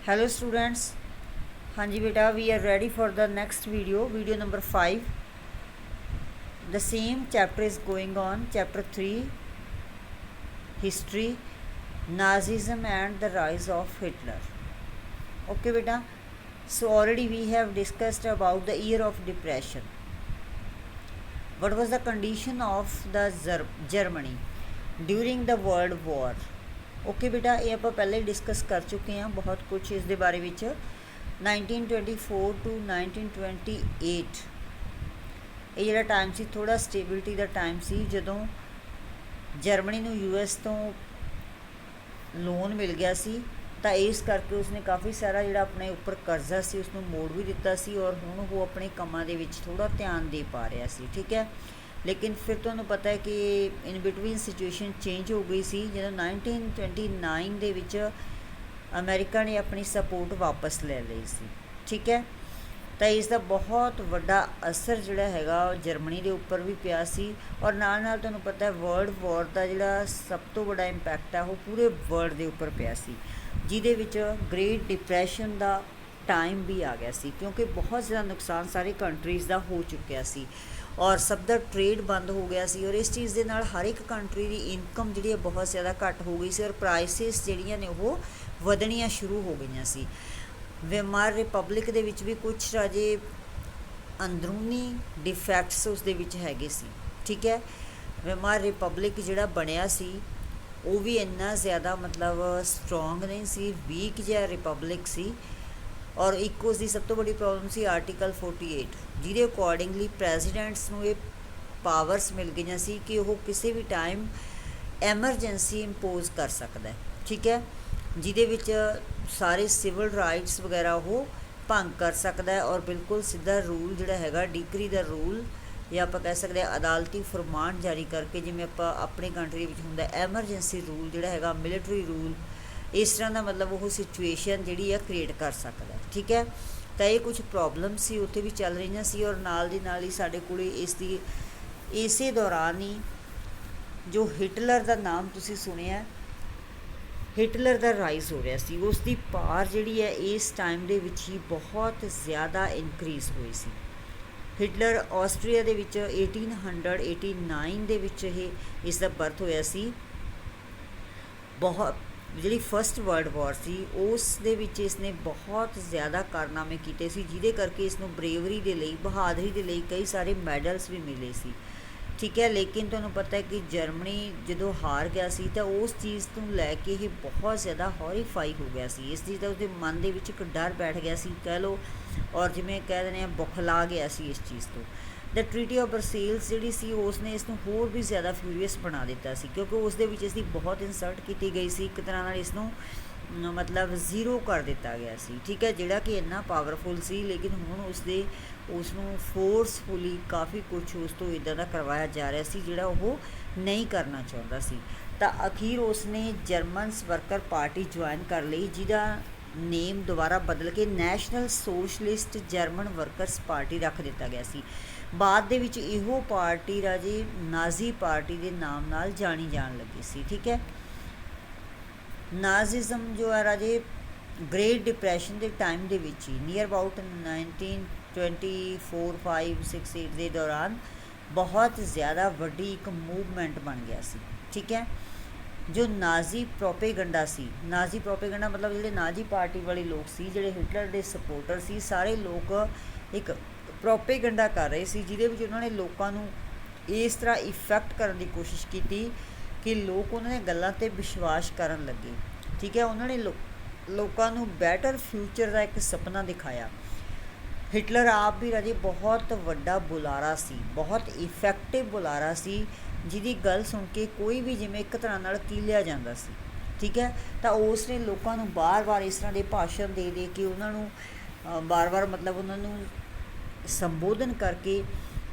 Hello students. Hanji beta, we are ready for the next video number 5. The same chapter is going on, chapter 3, history, Nazism and the rise of Hitler. Okay beta. So already we have discussed about the year of depression. What was the condition of the Germany during the World War? Okay ਬੇਟਾ, ਇਹ ਆਪਾਂ ਪਹਿਲਾਂ ਹੀ discuss ਕਰ ਚੁੱਕੇ ਹਾਂ ਬਹੁਤ ਕੁਝ ਇਸ ਦੇ ਬਾਰੇ ਵਿੱਚ। 1924 ਟੂ 1928 ਇਹ ਜਿਹੜਾ ਟਾਈਮ ਸੀ ਥੋੜ੍ਹਾ ਸਟੇਬਿਲਿਟੀ ਦਾ ਟਾਈਮ ਸੀ, ਜਦੋਂ ਜਰਮਨੀ ਨੂੰ US ਤੋਂ ਲੋਨ ਮਿਲ ਗਿਆ ਸੀ ਤਾਂ ਇਸ ਕਰਕੇ ਉਸਨੇ ਕਾਫੀ ਸਾਰਾ ਜਿਹੜਾ ਆਪਣੇ ਉੱਪਰ ਕਰਜ਼ਾ ਸੀ ਉਸਨੂੰ ਮੋੜ ਵੀ ਦਿੱਤਾ ਸੀ ਔਰ ਹੁਣ ਉਹ ਆਪਣੇ ਕੰਮਾਂ ਦੇ ਵਿੱਚ ਥੋੜ੍ਹਾ ਧਿਆਨ ਦੇ ਪਾ ਰਿਹਾ ਸੀ। ਠੀਕ ਹੈ, ਲੇਕਿਨ ਫਿਰ ਤੁਹਾਨੂੰ ਪਤਾ ਹੈ ਕਿ ਇਨ ਬਿਟਵੀਨ ਸਿਚੁਏਸ਼ਨ ਚੇਂਜ ਹੋ ਗਈ ਸੀ ਜਦੋਂ 1929 ਦੇ ਵਿੱਚ ਅਮਰੀਕਾ ਨੇ ਆਪਣੀ ਸਪੋਰਟ ਵਾਪਸ ਲੈ ਲਈ ਸੀ। ਠੀਕ ਹੈ, ਤਾਂ ਇਸ ਦਾ ਬਹੁਤ ਵੱਡਾ ਅਸਰ ਜਿਹੜਾ ਹੈਗਾ ਜਰਮਨੀ ਦੇ ਉੱਪਰ ਵੀ ਪਿਆ ਸੀ ਔਰ ਨਾਲ ਨਾਲ ਤੁਹਾਨੂੰ ਪਤਾ ਹੈ ਵਰਲਡ ਵਾਰ ਦਾ ਜਿਹੜਾ ਸਭ ਤੋਂ ਵੱਡਾ ਇੰਪੈਕਟ ਆ ਉਹ ਪੂਰੇ ਵਰਲਡ ਦੇ ਉੱਪਰ ਪਿਆ ਸੀ, ਜਿਹਦੇ ਵਿੱਚ ਗ੍ਰੇਟ ਡਿਪਰੈਸ਼ਨ ਦਾ ਟਾਈਮ ਵੀ ਆ ਗਿਆ ਸੀ ਕਿਉਂਕਿ ਬਹੁਤ ਜ਼ਿਆਦਾ ਨੁਕਸਾਨ ਸਾਰੇ ਕੰਟਰੀਜ਼ ਦਾ ਹੋ ਚੁੱਕਿਆ ਸੀ ਔਰ ਸਭ ਦਾ ਟ੍ਰੇਡ ਬੰਦ ਹੋ ਗਿਆ ਸੀ ਔਰ ਇਸ ਚੀਜ਼ ਦੇ ਨਾਲ ਹਰ ਇੱਕ ਕੰਟਰੀ ਦੀ ਇਨਕਮ ਜਿਹੜੀ ਹੈ ਬਹੁਤ ਜ਼ਿਆਦਾ ਘੱਟ ਹੋ ਗਈ ਸੀ ਔਰ ਪ੍ਰਾਈਸਿਸ ਜਿਹੜੀਆਂ ਨੇ ਉਹ ਵਧਣੀਆਂ ਸ਼ੁਰੂ ਹੋ ਗਈਆਂ ਸੀ। ਵੇਮਾਰ ਰਿਪਬਲਿਕ ਦੇ ਵਿੱਚ ਵੀ ਕੁਝ ਰਾਜੇ ਅੰਦਰੂਨੀ ਡਿਫੈਕਟਸ ਉਸ ਦੇ ਵਿੱਚ ਹੈਗੇ ਸੀ। ਠੀਕ ਹੈ, ਵੇਮਾਰ ਰਿਪਬਲਿਕ ਜਿਹੜਾ ਬਣਿਆ ਸੀ ਉਹ ਵੀ ਇੰਨਾ ਜ਼ਿਆਦਾ ਮਤਲਬ ਸਟਰੋਂਗ ਨਹੀਂ ਸੀ, ਵੀਕ ਜਿਹਾ ਰਿਪਬਲਿਕ ਸੀ ਔਰ ਇੱਕ ਉਸ ਦੀ ਸਭ ਤੋਂ ਵੱਡੀ ਪ੍ਰੋਬਲਮ ਸੀ ਆਰਟੀਕਲ 48, ਜਿਹਦੇ ਅਕੋਰਡਿੰਗਲੀ ਪ੍ਰੈਜ਼ੀਡੈਂਟਸ ਨੂੰ ਇਹ ਪਾਵਰਸ ਮਿਲ ਗਈਆਂ ਸੀ ਕਿ ਉਹ ਕਿਸੇ ਵੀ ਟਾਈਮ ਐਮਰਜੈਂਸੀ ਇੰਪੋਜ਼ ਕਰ ਸਕਦਾ ਹੈ। ਠੀਕ ਹੈ, ਜਿਹਦੇ ਵਿੱਚ ਸਾਰੇ ਸਿਵਲ ਰਾਈਟਸ ਵਗੈਰਾ ਉਹ ਭੰਗ ਕਰ ਸਕਦਾ ਹੈ ਔਰ ਬਿਲਕੁਲ ਸਿੱਧਾ ਰੂਲ ਜਿਹੜਾ ਹੈਗਾ ਡਿਕਰੀ ਦਾ ਰੂਲ ਜਾਂ ਆਪਾਂ ਕਹਿ ਸਕਦੇ ਹਾਂ ਅਦਾਲਤੀ ਫਰਮਾਨ ਜਾਰੀ ਕਰਕੇ, ਜਿਵੇਂ ਆਪਾਂ ਆਪਣੀ ਕੰਟਰੀ ਵਿੱਚ ਹੁੰਦਾ ਐਮਰਜੈਂਸੀ ਰੂਲ ਜਿਹੜਾ ਹੈਗਾ ਮਿਲਟਰੀ ਰੂਲ, ਇਸ ਤਰ੍ਹਾਂ ਦਾ ਮਤਲਬ ਉਹ ਸਿਚੁਏਸ਼ਨ ਜਿਹੜੀ ਆ ਕ੍ਰੀਏਟ ਕਰ ਸਕਦਾ। ਠੀਕ ਹੈ, ਤਾਂ ਇਹ ਕੁਝ ਪ੍ਰੋਬਲਮ ਸੀ ਉੱਥੇ ਵੀ ਚੱਲ ਰਹੀਆਂ ਸੀ ਔਰ ਨਾਲ ਦੀ ਨਾਲ ਹੀ ਸਾਡੇ ਕੋਲ ਇਸੇ ਦੌਰਾਨ ਹੀ ਜੋ ਹਿਟਲਰ ਦਾ ਨਾਮ ਤੁਸੀਂ ਸੁਣਿਆ, ਹਿਟਲਰ ਦਾ ਰਾਈਜ਼ ਹੋ ਰਿਹਾ ਸੀ, ਉਸ ਦੀ ਪਾਰ ਜਿਹੜੀ ਹੈ ਇਸ ਟਾਈਮ ਦੇ ਵਿੱਚ ਹੀ ਬਹੁਤ ਜ਼ਿਆਦਾ ਇਨਕਰੀਜ਼ ਹੋਈ ਸੀ। ਹਿਟਲਰ ਆਸਟਰੀਆ ਦੇ ਵਿੱਚ 1889 ਦੇ ਵਿੱਚ ਇਸ ਦਾ ਬਰਥ ਹੋਇਆ ਸੀ। ਬਹੁਤ ਜਿਹੜੀ ਫਸਟ ਵਰਲਡ ਵਾਰ ਸੀ ਉਸ ਦੇ ਵਿੱਚ ਇਸਨੇ ਬਹੁਤ ਜ਼ਿਆਦਾ ਕਾਰਨਾਮੇ ਕੀਤੇ ਸੀ, ਜਿਹਦੇ ਕਰਕੇ ਇਸ ਨੂੰ ਬਰੇਵਰੀ ਦੇ ਲਈ, ਬਹਾਦਰੀ ਦੇ ਲਈ ਕਈ ਸਾਰੇ ਮੈਡਲਸ ਵੀ ਮਿਲੇ ਸੀ। ਠੀਕ ਹੈ, ਲੇਕਿਨ ਤੁਹਾਨੂੰ ਪਤਾ ਹੈ ਕਿ ਜਰਮਨੀ ਜਦੋਂ ਹਾਰ ਗਿਆ ਸੀ ਤਾਂ ਉਸ ਚੀਜ਼ ਤੋਂ ਲੈ ਕੇ ਇਹ ਬਹੁਤ ਜ਼ਿਆਦਾ ਹੌਰੀਫਾਈ ਹੋ ਗਿਆ ਸੀ। ਇਸ ਚੀਜ਼ ਦਾ ਉਹਦੇ ਮਨ ਦੇ ਵਿੱਚ ਇੱਕ ਡਰ ਬੈਠ ਗਿਆ ਸੀ ਕਹਿ ਲਓ, ਔਰ ਜਿਵੇਂ ਕਹਿ ਦਿੰਦੇ ਹਾਂ ਬੁਖਲਾ ਗਿਆ ਸੀ ਇਸ ਚੀਜ਼ ਤੋਂ। ਦ ਟ੍ਰੀਟੀ ਆਫ ਬਰਸੇਲਸ ਜਿਹੜੀ ਸੀ ਉਸ ਨੇ ਇਸ ਨੂੰ ਹੋਰ ਵੀ ਜ਼ਿਆਦਾ ਫਿਊਰੀਅਸ ਬਣਾ ਦਿੱਤਾ ਸੀ ਕਿਉਂਕਿ ਉਸ ਦੇ ਵਿੱਚ ਇਸ ਦੀ ਬਹੁਤ ਇਨਸਲਟ ਕੀਤੀ ਗਈ ਸੀ, ਇੱਕ ਤਰ੍ਹਾਂ ਨਾਲ ਇਸ ਨੂੰ ਮਤਲਬ ਜ਼ੀਰੋ ਕਰ ਦਿੱਤਾ ਗਿਆ ਸੀ। ਠੀਕ ਹੈ, ਜਿਹੜਾ ਕਿ ਇੰਨਾ ਪਾਵਰਫੁਲ ਸੀ ਲੇਕਿਨ ਹੁਣ ਉਸ ਨੂੰ ਫੋਰਸਫੁਲੀ ਕਾਫੀ ਕੁਝ ਉਸ ਤੋਂ ਇੱਦਾਂ ਦਾ ਕਰਵਾਇਆ ਜਾ ਰਿਹਾ ਸੀ ਜਿਹੜਾ ਉਹ ਨਹੀਂ ਕਰਨਾ ਚਾਹੁੰਦਾ ਸੀ। ਤਾਂ ਅਖੀਰ ਉਸ ਨੇ ਜਰਮਨਸ ਵਰਕਰ ਪਾਰਟੀ ਜੁਆਇਨ ਕਰ ਲਈ, ਜਿਹਦਾ ਨੇਮ ਦੁਬਾਰਾ ਬਦਲ ਕੇ national socialist German workers party ਰੱਖ ਦਿੱਤਾ ਗਿਆ ਸੀ। ਬਾਅਦ ਦੇ ਵਿੱਚ ਇਹੋ ਪਾਰਟੀ ਰਾਜੇ ਨਾਜ਼ੀ ਪਾਰਟੀ ਦੇ ਨਾਮ ਨਾਲ ਜਾਣੀ ਜਾਣ ਲੱਗੀ ਸੀ। ਠੀਕ ਹੈ, ਨਾਜ਼ਿਜ਼ਮ ਜੋ ਹੈ ਰਾਜੇ ਗ੍ਰੇਟ ਡਿਪਰੈਸ਼ਨ ਦੇ ਟਾਈਮ ਦੇ ਵਿੱਚ ਹੀ ਨੀਅਰ ਅਬਾਊਟ 1924, 5, 6, 8 ਦੇ ਦੌਰਾਨ ਬਹੁਤ ਜ਼ਿਆਦਾ ਵੱਡੀ ਇੱਕ ਮੂਵਮੈਂਟ ਬਣ ਗਿਆ ਸੀ। ਠੀਕ ਹੈ, ਜੋ ਨਾਜ਼ੀ ਪ੍ਰੋਪੇਗੰਡਾ ਸੀ, ਨਾਜ਼ੀ ਪ੍ਰੋਪੇਗੰਡਾ ਮਤਲਬ ਜਿਹੜੇ ਨਾਜ਼ੀ ਪਾਰਟੀ ਵਾਲੇ ਲੋਕ ਸੀ, ਜਿਹੜੇ ਹਿਟਲਰ ਦੇ ਸਪੋਰਟਰ ਸੀ, ਸਾਰੇ ਲੋਕ ਇੱਕ ਪ੍ਰੋਪੇਗੰਡਾ ਕਰ ਰਹੇ ਸੀ ਜਿਹਦੇ ਵਿੱਚ ਉਹਨਾਂ ਨੇ ਲੋਕਾਂ ਨੂੰ ਇਸ ਤਰ੍ਹਾਂ ਇਫੈਕਟ ਕਰਨ ਦੀ ਕੋਸ਼ਿਸ਼ ਕੀਤੀ ਕਿ ਲੋਕ ਉਹਨਾਂ ਦੀਆਂ ਗੱਲਾਂ 'ਤੇ ਵਿਸ਼ਵਾਸ ਕਰਨ ਲੱਗੇ। ਠੀਕ ਹੈ, ਉਹਨਾਂ ਨੇ ਲੋਕਾਂ ਨੂੰ ਬੈਟਰ ਫਿਊਚਰ ਦਾ ਇੱਕ ਸੁਪਨਾ ਦਿਖਾਇਆ। ਹਿਟਲਰ ਆਪ ਵੀ ਰਾਜੇ ਬਹੁਤ ਵੱਡਾ ਬੁਲਾਰਾ ਸੀ, ਬਹੁਤ ਇਫੈਕਟਿਵ ਬੁਲਾਰਾ ਸੀ, ਜਿਹਦੀ ਗੱਲ ਸੁਣ ਕੇ ਕੋਈ ਵੀ ਜਿਵੇਂ ਇੱਕ ਤਰ੍ਹਾਂ ਨਾਲ ਕੀਲਿਆ ਜਾਂਦਾ ਸੀ। ਠੀਕ ਹੈ, ਤਾਂ ਉਸ ਨੇ ਲੋਕਾਂ ਨੂੰ ਬਾਰ-ਬਾਰ ਇਸ ਤਰ੍ਹਾਂ ਦੇ ਭਾਸ਼ਣ ਦੇ ਕੇ ਉਹਨਾਂ ਨੂੰ ਬਾਰ-ਬਾਰ ਮਤਲਬ ਉਹਨਾਂ ਨੂੰ ਸੰਬੋਧਨ ਕਰਕੇ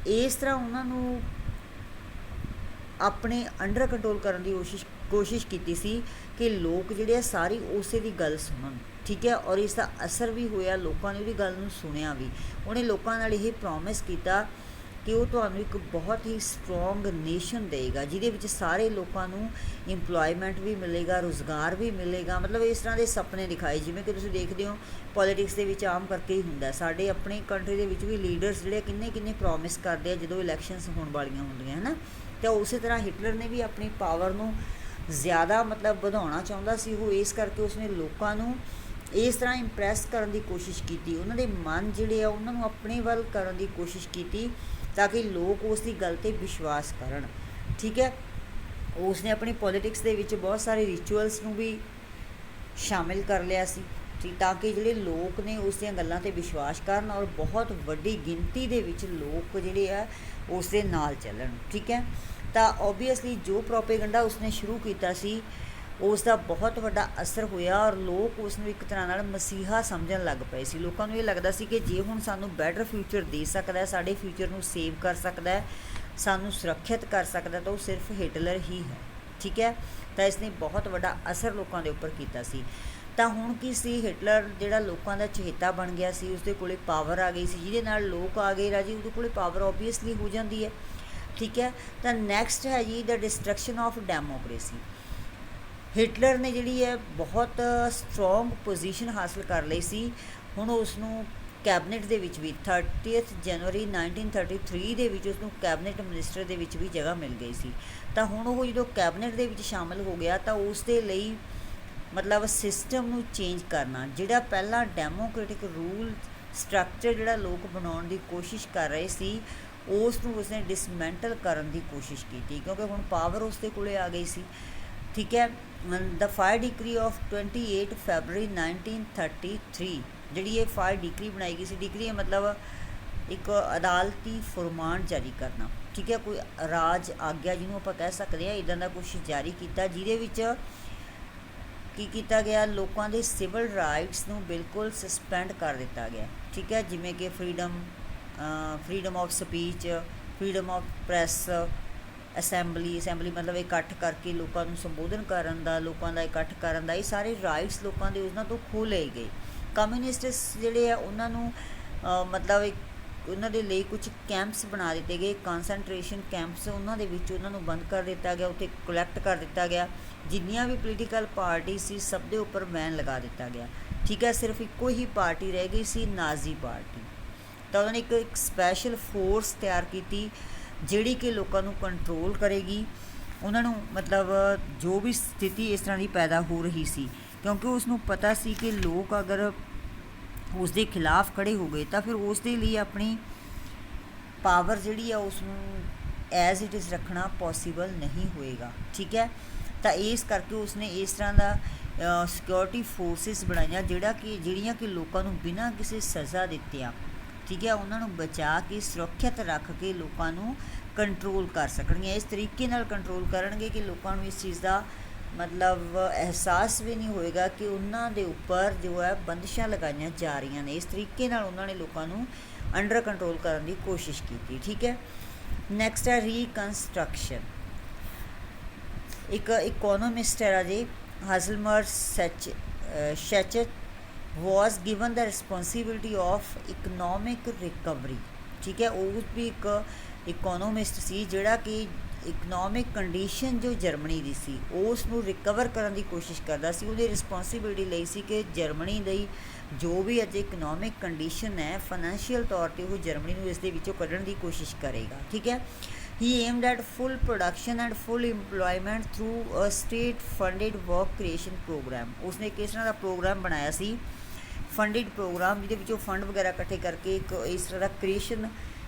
ਇਸ ਤਰ੍ਹਾਂ ਉਹਨਾਂ ਨੂੰ ਆਪਣੇ ਅੰਡਰ ਕੰਟਰੋਲ ਕਰਨ ਦੀ ਕੋਸ਼ਿਸ਼ ਕੀਤੀ ਸੀ ਕਿ ਲੋਕ ਜਿਹੜੇ ਆ ਸਾਰੀ ਉਸੇ ਦੀ ਗੱਲ ਸੁਣਨ। ਠੀਕ ਹੈ, ਔਰ ਇਸ ਦਾ ਅਸਰ ਵੀ ਹੋਇਆ, ਲੋਕਾਂ ਨੇ ਉਹਦੀ ਗੱਲ ਨੂੰ ਸੁਣਿਆ ਵੀ। ਉਹਨੇ ਲੋਕਾਂ ਨਾਲ ਇਹ ਪ੍ਰੋਮਿਸ ਕੀਤਾ ਕਿ ਉਹ ਤੁਹਾਨੂੰ ਇੱਕ ਬਹੁਤ ਹੀ ਸਟਰੋਂਗ ਨੇਸ਼ਨ ਦੇਗਾ, ਜਿਹਦੇ ਵਿੱਚ ਸਾਰੇ ਲੋਕਾਂ ਨੂੰ ਇੰਪਲੋਇਮੈਂਟ ਵੀ ਮਿਲੇਗਾ, ਰੁਜ਼ਗਾਰ ਵੀ ਮਿਲੇਗਾ। ਮਤਲਬ ਇਸ ਤਰ੍ਹਾਂ ਦੇ ਸੁਪਨੇ ਦਿਖਾਏ, ਜਿਵੇਂ ਕਿ ਤੁਸੀਂ ਦੇਖਦੇ ਹੋ ਪੋਲੀਟਿਕਸ ਦੇ ਵਿੱਚ ਆਮ ਕਰਕੇ ਹੀ ਹੁੰਦਾ। ਸਾਡੇ ਆਪਣੀ ਕੰਟਰੀ ਦੇ ਵਿੱਚ ਵੀ ਲੀਡਰਸ ਜਿਹੜੇ ਕਿੰਨੇ ਪ੍ਰੋਮਿਸ ਕਰਦੇ ਆ ਜਦੋਂ ਇਲੈਕਸ਼ਨਸ ਹੋਣ ਵਾਲੀਆਂ ਹੁੰਦੀਆਂ ਹੈ ਨਾ। ਤਾਂ ਉਸੇ ਤਰ੍ਹਾਂ ਹਿਟਲਰ ਨੇ ਵੀ ਆਪਣੀ ਪਾਵਰ ਨੂੰ ਜ਼ਿਆਦਾ ਮਤਲਬ ਵਧਾਉਣਾ ਚਾਹੁੰਦਾ ਸੀ ਉਹ, ਇਸ ਕਰਕੇ ਉਸਨੇ ਲੋਕਾਂ ਨੂੰ ਇਸ ਤਰ੍ਹਾਂ ਇੰਪ੍ਰੈਸ ਕਰਨ ਦੀ ਕੋਸ਼ਿਸ਼ ਕੀਤੀ, ਉਹਨਾਂ ਦੇ ਮਨ ਜਿਹੜੇ ਆ ਉਹਨਾਂ ਨੂੰ ਆਪਣੇ ਵੱਲ ਕਰਨ ਦੀ ਕੋਸ਼ਿਸ਼ ਕੀਤੀ ਤਾਂ ਕਿ ਲੋਕ ਉਸ ਦੀ ਗੱਲ 'ਤੇ ਵਿਸ਼ਵਾਸ ਕਰਨ। ਠੀਕ ਹੈ, ਉਸਨੇ ਆਪਣੀ ਪੋਲੀਟਿਕਸ ਦੇ ਵਿੱਚ ਬਹੁਤ ਸਾਰੇ ਰਿਚੁਅਲਸ ਨੂੰ ਵੀ ਸ਼ਾਮਿਲ ਕਰ ਲਿਆ ਸੀ, ਠੀਕ, ਤਾਂ ਕਿ ਜਿਹੜੇ ਲੋਕ ਨੇ ਉਸ ਦੀਆਂ ਗੱਲਾਂ 'ਤੇ ਵਿਸ਼ਵਾਸ ਕਰਨ ਔਰ ਬਹੁਤ ਵੱਡੀ ਗਿਣਤੀ ਦੇ ਵਿੱਚ ਲੋਕ ਜਿਹੜੇ ਆ ਉਸ ਦੇ ਨਾਲ ਚੱਲਣ। ਠੀਕ ਹੈ, ਤਾਂ ਓਬਵੀਅਸਲੀ ਜੋ ਪ੍ਰੋਪੇਗੰਡਾ ਉਸਨੇ ਸ਼ੁਰੂ ਕੀਤਾ ਸੀ ਉਸ ਦਾ ਬਹੁਤ ਵੱਡਾ ਅਸਰ ਹੋਇਆ ਔਰ ਲੋਕ ਉਸ ਨੂੰ ਇੱਕ ਤਰ੍ਹਾਂ ਨਾਲ ਮਸੀਹਾ ਸਮਝਣ ਲੱਗ ਪਏ ਸੀ। ਲੋਕਾਂ ਨੂੰ ਇਹ ਲੱਗਦਾ ਸੀ ਕਿ ਜੇ ਹੁਣ ਸਾਨੂੰ ਬੈਟਰ ਫਿਊਚਰ ਦੇ ਸਕਦਾ, ਸਾਡੇ ਫਿਊਚਰ ਨੂੰ ਸੇਵ ਕਰ ਸਕਦਾ, ਸਾਨੂੰ ਸੁਰੱਖਿਅਤ ਕਰ ਸਕਦਾ, ਤਾਂ ਉਹ ਸਿਰਫ ਹਿਟਲਰ ਹੀ ਹੈ। ਠੀਕ ਹੈ, ਤਾਂ ਇਸ ਨੇ ਬਹੁਤ ਵੱਡਾ ਅਸਰ ਲੋਕਾਂ ਦੇ ਉੱਪਰ ਕੀਤਾ ਸੀ। ਤਾਂ ਹੁਣ ਕੀ ਸੀ, ਹਿਟਲਰ ਜਿਹੜਾ ਲੋਕਾਂ ਦਾ ਚਹੇਤਾ ਬਣ ਗਿਆ ਸੀ, ਉਸਦੇ ਕੋਲੇ ਪਾਵਰ ਆ ਗਈ ਸੀ, ਜਿਹਦੇ ਨਾਲ ਲੋਕ ਆ ਗਏ ਰਾਜੀ, ਉਹਦੇ ਕੋਲੇ ਪਾਵਰ ਓਬਵੀਅਸਲੀ ਹੋ ਜਾਂਦੀ ਹੈ। ਠੀਕ ਹੈ, ਤਾਂ ਨੈਕਸਟ ਹੈ ਜੀ ਦ ਡਿਸਟਰਕਸ਼ਨ ਆਫ ਡੈਮੋਕ੍ਰੇਸੀ। ਹਿਟਲਰ ਨੇ ਜਿਹੜੀ ਹੈ ਬਹੁਤ ਸਟਰੋਂਗ ਪੋਜੀਸ਼ਨ ਹਾਸਲ ਕਰ ਲਈ ਸੀ। ਹੁਣ ਉਸ ਨੂੰ ਕੈਬਨਿਟ ਦੇ ਵਿੱਚ ਵੀ 30 ਜਨਵਰੀ 1933 ਦੇ ਵਿੱਚ ਉਸ ਨੂੰ ਕੈਬਨਿਟ ਮਿਨਿਸਟਰ ਦੇ ਵਿੱਚ ਵੀ ਜਗ੍ਹਾ ਮਿਲ ਗਈ ਸੀ। ਤਾਂ ਹੁਣ ਉਹ ਜਦੋਂ ਕੈਬਨਿਟ ਦੇ ਵਿੱਚ ਸ਼ਾਮਿਲ ਹੋ ਗਿਆ ਤਾਂ ਉਸ ਦੇ ਲਈ ਮਤਲਬ ਸਿਸਟਮ ਨੂੰ ਚੇਂਜ ਕਰਨਾ, ਜਿਹੜਾ ਪਹਿਲਾਂ ਡੈਮੋਕ੍ਰੈਟਿਕ ਰੂਲ ਸਟਰਕਚਰ ਜਿਹੜਾ ਲੋਕ ਬਣਾਉਣ ਦੀ ਕੋਸ਼ਿਸ਼ ਕਰ ਰਹੇ ਸੀ, ਉਸ ਨੂੰ ਉਸਨੇ ਡਿਸਮੈਂਟਲ ਕਰਨ ਦੀ ਕੋਸ਼ਿਸ਼ ਕੀਤੀ, ਕਿਉਂਕਿ ਹੁਣ ਪਾਵਰ ਉਸ ਦੇ ਕੋਲੇ ਆ ਗਈ ਸੀ। ਠੀਕ ਹੈ, ਦ ਫਾਇਰ ਡਿਕਰੀ ਆਫ 28 ਫੈਬਰਰੀ 1933 ਜਿਹੜੀ ਇਹ ਫਾਇਰ ਡਿਕਰੀ ਬਣਾਈ ਗਈ ਸੀ, ਡਿਕਰੀ ਮਤਲਬ ਇੱਕ ਅਦਾਲਤੀ ਫੁਰਮਾਨ ਜਾਰੀ ਕਰਨਾ। ਠੀਕ ਹੈ, ਕੋਈ ਰਾਜ ਆਗਿਆ ਜਿਹਨੂੰ ਆਪਾਂ ਕਹਿ ਸਕਦੇ ਹਾਂ, ਇੱਦਾਂ ਦਾ ਕੁਛ ਜਾਰੀ ਕੀਤਾ, ਜਿਹਦੇ ਵਿੱਚ ਕੀ ਕੀਤਾ ਗਿਆ, ਲੋਕਾਂ ਦੇ ਸਿਵਲ ਰਾਈਟਸ ਨੂੰ ਬਿਲਕੁਲ ਸਸਪੈਂਡ ਕਰ ਦਿੱਤਾ ਗਿਆ। ਠੀਕ ਹੈ, ਜਿਵੇਂ ਕਿ freedom of speech, freedom of press, assembly ਮਤਲਬ ਇਕੱਠ ਕਰਕੇ ਲੋਕਾਂ ਨੂੰ ਸੰਬੋਧਨ ਕਰਨ ਦਾ, ਲੋਕਾਂ ਦਾ ਇਕੱਠ ਕਰਨ ਦਾ, ਇਹ ਸਾਰੇ ਰਾਈਟਸ ਲੋਕਾਂ ਦੇ ਉਹਨਾਂ ਤੋਂ ਖੋਹ ਲਏ ਗਏ। ਕਮਿਊਨਿਸਟਸ ਜਿਹੜੇ ਆ ਉਹਨਾਂ ਨੂੰ ਮਤਲਬ ਉਹਨਾਂ ਦੇ ਲਈ ਕੁਝ ਕੈਂਪਸ ਬਣਾ ਦਿੱਤੇ ਗਏ, ਕਨਸੈਂਟਰੇਸ਼ਨ ਕੈਂਪਸ, ਉਹਨਾਂ ਦੇ ਵਿੱਚ ਉਹਨਾਂ ਨੂੰ ਬੰਦ ਕਰ ਦਿੱਤਾ ਗਿਆ, ਉੱਥੇ ਕਲੈਕਟ ਕਰ ਦਿੱਤਾ ਗਿਆ। ਜਿੰਨੀਆਂ ਵੀ ਪੋਲੀਟੀਕਲ ਪਾਰਟੀ ਸੀ ਸਭ ਦੇ ਉੱਪਰ ਬੈਨ ਲਗਾ ਦਿੱਤਾ ਗਿਆ। ਠੀਕ ਹੈ, ਸਿਰਫ ਇੱਕੋ ਹੀ ਪਾਰਟੀ ਰਹਿ ਗਈ ਸੀ, ਨਾਜ਼ੀ ਪਾਰਟੀ। ਤਾਂ ਉਹਨਾਂ ਨੇ ਇੱਕ ਸਪੈਸ਼ਲ ਫੋਰਸ ਤਿਆਰ ਕੀਤੀ ਜਿਹੜੀ ਕਿ ਲੋਕਾਂ ਨੂੰ ਕੰਟਰੋਲ ਕਰੇਗੀ, ਉਹਨਾਂ ਨੂੰ ਮਤਲਬ ਜੋ ਵੀ ਸਥਿਤੀ ਇਸ ਤਰ੍ਹਾਂ ਦੀ ਪੈਦਾ ਹੋ ਰਹੀ ਸੀ, ਕਿਉਂਕਿ ਉਸ ਨੂੰ ਪਤਾ ਸੀ ਕਿ ਲੋਕ ਅਗਰ ਉਸ ਦੇ ਖਿਲਾਫ ਖੜ੍ਹੇ ਹੋ ਗਏ ਤਾਂ ਫਿਰ ਉਸ ਦੇ ਲਈ ਆਪਣੀ ਪਾਵਰ ਜਿਹੜੀ ਆ ਉਸ ਨੂੰ ਐਜ਼ ਇਟ ਇਜ਼ ਰੱਖਣਾ ਪੋਸੀਬਲ ਨਹੀਂ ਹੋਏਗਾ। ਠੀਕ ਹੈ, ਤਾਂ ਇਸ ਕਰਕੇ ਉਸਨੇ ਇਸ ਤਰ੍ਹਾਂ ਦਾ ਸਿਕਿਉਰਿਟੀ ਫੋਰਸਿਸ ਬਣਾਈਆਂ ਜਿਹੜੀਆਂ ਕਿ ਲੋਕਾਂ ਨੂੰ ਬਿਨਾਂ ਕਿਸੇ ਸਜ਼ਾ ਦਿੱਤਿਆਂ, ਠੀਕ ਹੈ, ਉਹਨਾਂ ਨੂੰ ਬਚਾ ਕੇ ਸੁਰੱਖਿਅਤ ਰੱਖ ਕੇ ਲੋਕਾਂ ਨੂੰ ਕੰਟਰੋਲ ਕਰ ਸਕਣਗੀਆਂ। ਇਸ ਤਰੀਕੇ ਨਾਲ ਕੰਟਰੋਲ ਕਰਨਗੇ ਕਿ ਲੋਕਾਂ ਨੂੰ ਇਸ ਚੀਜ਼ ਦਾ ਮਤਲਬ ਅਹਿਸਾਸ ਵੀ ਨਹੀਂ ਹੋਏਗਾ ਕਿ ਉਹਨਾਂ ਦੇ ਉੱਪਰ ਜੋ ਹੈ ਬੰਦਿਸ਼ਾਂ ਲਗਾਈਆਂ ਜਾ ਰਹੀਆਂ ਨੇ। ਇਸ ਤਰੀਕੇ ਨਾਲ ਉਹਨਾਂ ਨੇ ਲੋਕਾਂ ਨੂੰ ਅੰਡਰ ਕੰਟਰੋਲ ਕਰਨ ਦੀ ਕੋਸ਼ਿਸ਼ ਕੀਤੀ। ਠੀਕ ਹੈ, ਨੈਕਸਟ ਹੈ ਰੀਕਨਸਟਰਕਸ਼ਨ। ਇੱਕ ਇਕੋਨੋਮਿਸਟ ਹੈ ਰਾਜੇ ਹਾਜ਼ਲਮਰ ਸ਼ੈਚਟ was given the responsibility of economic recovery। ਠੀਕ ਹੈ, ਉਹ ਵੀ ਇੱਕ ਇਕੋਨੋਮਿਸਟ ਸੀ ਜਿਹੜਾ ਕਿ ਇਕਨੋਮਿਕ ਕੰਡੀਸ਼ਨ ਜੋ ਜਰਮਨੀ ਦੀ ਸੀ ਉਸ ਨੂੰ ਰਿਕਵਰ ਕਰਨ ਦੀ ਕੋਸ਼ਿਸ਼ ਕਰਦਾ ਸੀ। ਉਹਦੀ ਰਿਸਪੌਂਸੀਬਿਲਿਟੀ ਲਈ ਸੀ ਕਿ ਜਰਮਨੀ ਦੀ ਜੋ ਵੀ ਅੱਜ ਇਕਨੋਮਿਕ ਕੰਡੀਸ਼ਨ ਹੈ ਫਾਈਨੈਂਸ਼ੀਅਲ ਤੌਰ 'ਤੇ ਉਹ ਜਰਮਨੀ ਨੂੰ ਇਸ ਦੇ ਵਿੱਚੋਂ ਕੱਢਣ ਦੀ ਕੋਸ਼ਿਸ਼ ਕਰੇਗਾ। ਠੀਕ ਹੈ, he aimed at full production and full employment through a state funded work creation program। ਉਸਨੇ ਕਿਸ ਤਰ੍ਹਾਂ ਦਾ ਪ੍ਰੋਗਰਾਮ ਬਣਾਇਆ ਸੀ, ਫੰਡਡ ਪ੍ਰੋਗਰਾਮ, ਜਿਹਦੇ ਵਿੱਚੋਂ ਫੰਡ ਵਗੈਰਾ ਇਕੱਠੇ ਕਰਕੇ ਇੱਕ ਇਸ ਤਰ੍ਹਾਂ ਦਾ ਕ੍ਰੀਏਸ਼ਨ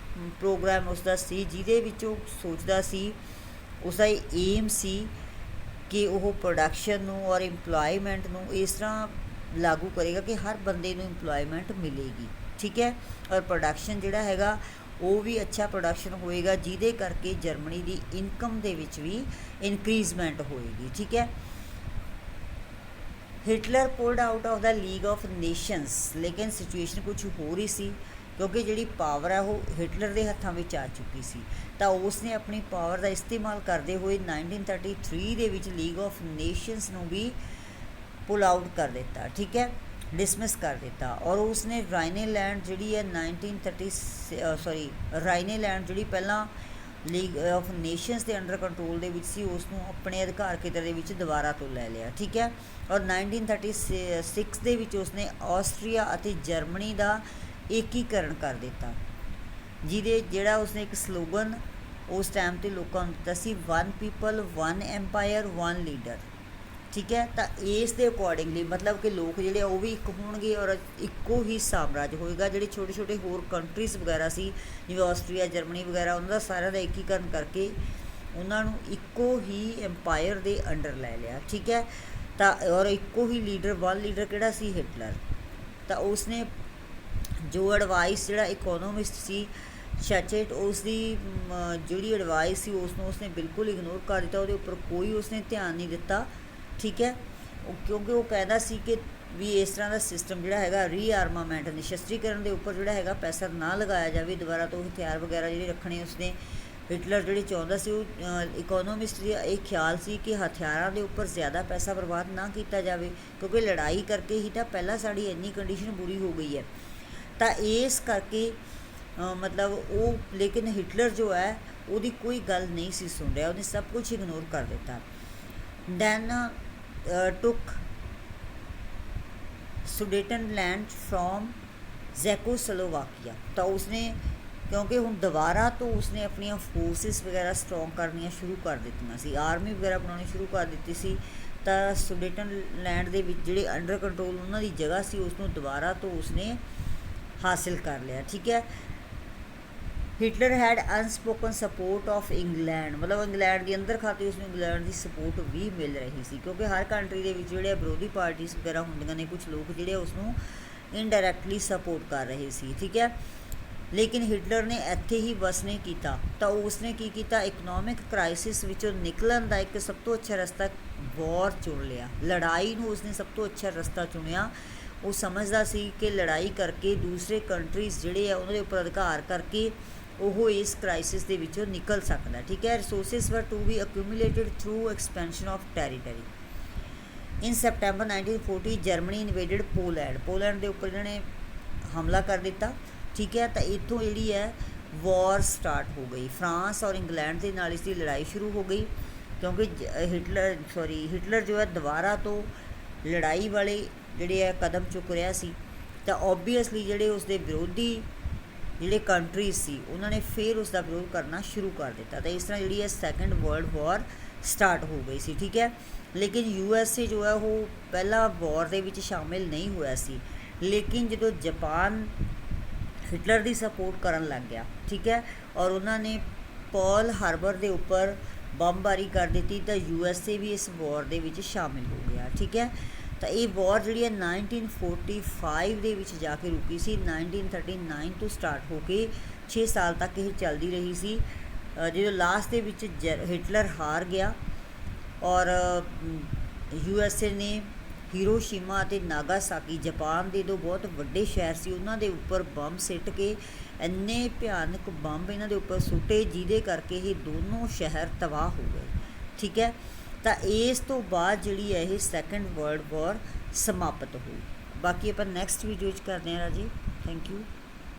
ਪ੍ਰੋਗਰਾਮ ਉਸਦਾ ਸੀ, ਜਿਹਦੇ ਵਿੱਚ ਉਹ ਸੋਚਦਾ ਸੀ, ਉਸਦਾ ਏਮ ਸੀ ਕਿ ਉਹ ਪ੍ਰੋਡਕਸ਼ਨ ਨੂੰ ਔਰ ਇੰਪਲੋਇਮੈਂਟ ਨੂੰ ਇਸ ਤਰ੍ਹਾਂ ਲਾਗੂ ਕਰੇਗਾ ਕਿ ਹਰ ਬੰਦੇ ਨੂੰ ਇੰਪਲੋਇਮੈਂਟ ਮਿਲੇਗੀ। ਠੀਕ ਹੈ, ਔਰ ਪ੍ਰੋਡਕਸ਼ਨ ਜਿਹੜਾ ਹੈਗਾ ਉਹ ਵੀ ਅੱਛਾ ਪ੍ਰੋਡਕਸ਼ਨ ਹੋਏਗਾ, ਜਿਹਦੇ ਕਰਕੇ ਜਰਮਨੀ ਦੀ ਇਨਕਮ ਦੇ ਵਿੱਚ ਵੀ ਇਨਕਰੀਜ਼ਮੈਂਟ ਹੋਏਗੀ। ਠੀਕ ਹੈ, Hitler ਪੁਲਡ out of the league of nations, ਲੇਕਿਨ ਸਿਚੁਏਸ਼ਨ ਕੁਛ ਹੋਰ ਹੀ ਸੀ, ਕਿਉਂਕਿ ਜਿਹੜੀ ਪਾਵਰ ਹੈ ਉਹ ਹਿਟਲਰ ਦੇ ਹੱਥਾਂ ਵਿੱਚ ਆ ਚੁੱਕੀ ਸੀ। ਤਾਂ ਉਸ ਨੇ ਆਪਣੀ ਪਾਵਰ ਦਾ ਇਸਤੇਮਾਲ ਕਰਦੇ ਹੋਏ 1933 ਦੇ ਵਿੱਚ ਲੀਗ ਆਫ ਨੇਸ਼ਨਸ ਨੂੰ ਵੀ ਪੁਲ ਆਊਟ ਕਰ ਦਿੱਤਾ। ਠੀਕ ਹੈ, डिसमिस कर दिता। और उसने राइनेलैंड जी है 1930 राइनेलैंड जी पहला लीग ऑफ नेशनस के अंडर कंट्रोल के उसनों अपने अधिकार खेतर के दोबारा तो लै लिया, ठीक है। और 1936 के उसने ऑस्ट्रिया और जर्मनी का एकीकरण कर दिता, जिहदे जिहड़ा उसने एक स्लोगन उस टाइम तो लोगों को दिता सी, one people one empire one leader, ठीक है। तो इस दे अकॉर्डिंगली मतलब कि लोग जोड़े वो भी एक होणगे और इक्को ही साम्राज्य होएगा। जोड़े छोटे छोटे होर कंट्रीज़ वगैरह सी जिवें ऑस्ट्रेलिया जर्मनी वगैरह उन्होंने सारा का एकीकरण करके उन्होंने इक्को ही एंपायर के अंडर लै लिया, ठीक है। तो और इक्को ही लीडर वन लीडर किहड़ा सी, हिटलर। तो उसने जो एडवाइस जो इकोनोमिस्ट सी शैचेट उसकी जी एडवाइस सी उसने बिल्कुल इग्नोर कर दिता, वो उपर कोई उसने ध्यान नहीं दिता, ठीक है। क्योंकि वो कहता सी कि भी इस तरह का सिस्टम जोड़ा है रीआर्मामेंट निशस्त्रीकरण के उपर जोड़ा है पैसा ना लगाया जाए दोबारा, तो हथियार वगैरह जो रखने उसने हिटलर जी चाहता सी। इकोनोमिस्ट का एक ख्याल सी कि हथियारों के उपर ज़्यादा पैसा बर्बाद ना किया जाए, क्योंकि लड़ाई करके ही तो पहला साड़ी इन्नी कंडीशन बुरी हो गई है। तो इस करके मतलब वो, लेकिन हिटलर जो है वो कोई गल नहीं सी सुन रहा, उन्हें सब कुछ इग्नोर कर दिता। Then took Sudetenland from Czechoslovakia. तो उसने क्योंकि हुण दोबारा तो उसने अपन फोर्सिस वगैरह स्ट्रोंग करनियाँ शुरू कर दित्तियां सी, आर्मी वगैरह बनानी शुरू कर दी सी। तो सुडेटनलैंड के जिहड़े अंडर कंट्रोल उन्होंने जगह सी उसनों दोबारा तो उसने हासिल कर लिया, ठीक है। Hitler had unspoken support of England, मतलब इंग्लैंड के अंदर खाते उसमें इंग्लैंड की सपोर्ट भी मिल रही थी, क्योंकि हर कंट्री के जोड़े विरोधी पार्टीज वगैरह होंदियां ने, कुछ लोग जोड़े उसनों इनडायरैक्टली सपोर्ट कर रहे सी, ठीक है। लेकिन हिटलर ने इत्थे ही बस नहीं किया, तो उसने की किया, इकनॉमिक क्राइसिस विचों निकलन का एक सब तो अच्छा रस्ता वॉर चुन लिया, लड़ाई नूं उसने सब तो अच्छा रस्ता चुनिया। वो समझदा सी कि लड़ाई करके दूसरे कंट्रीज़ जिहड़े आ उन्हां दे उपर अधिकार करके वो इस क्राइसिस दे विचों निकल सकदा, ठीक है। Resources were to be accumulated through expansion of territory. In September 1940 Germany invaded Poland के उपर इन्होंने हमला कर दिता, ठीक है। तो इत्थों जी है वॉर स्टार्ट हो गई, फ्रांस और इंग्लैंड के नाल इसकी लड़ाई शुरू हो गई, क्योंकि हिटलर जो है दोबारा तो लड़ाई वाले जिहड़े है कदम चुक रहा सी। तो ओबीअसली जिहड़े उसके विरोधी जिहड़े कंट्रीज सी उन्होंने फिर उसका विरोध करना शुरू कर दिता। तो इस तरह जी है सैकेंड वर्ल्ड वॉर स्टार्ट हो गई सी, ठीक है। लेकिन यूएसए जो है वो पहला वॉर दे विच शामिल नहीं होया सी, लेकिन जो जापान हिटलर की सपोर्ट करन लग गया, ठीक है, और उन्होंने पर्ल हार्बर के उपर बमबारी कर दी, तो यूएसए भी इस वॉर दे विच शामिल हो गया, ठीक है। तो ये वॉर जी है 1945 के विच जाके रुकी सी, 1939 तो स्टार्ट होके 6 साल तक ये चलती रही सी। जो लास्ट के विच हिटलर हार गया और यूएसए ने हीरोशीमा ते नागासाकी जापान के दो बहुत वड्डे शहर से उन्होंने उपर बंब सिट के इन्ने भयानक बंब इन्होंने उपर सुटे जिहदे करके ये दोनों शहर तबाह हो गए, ठीक है। तो इस तो बाद जी है ये सैकेंड वर्ल्ड वॉर समाप्त हुई। बाकी आप नैक्सट वीडियो करते हैं राजी। Thank you.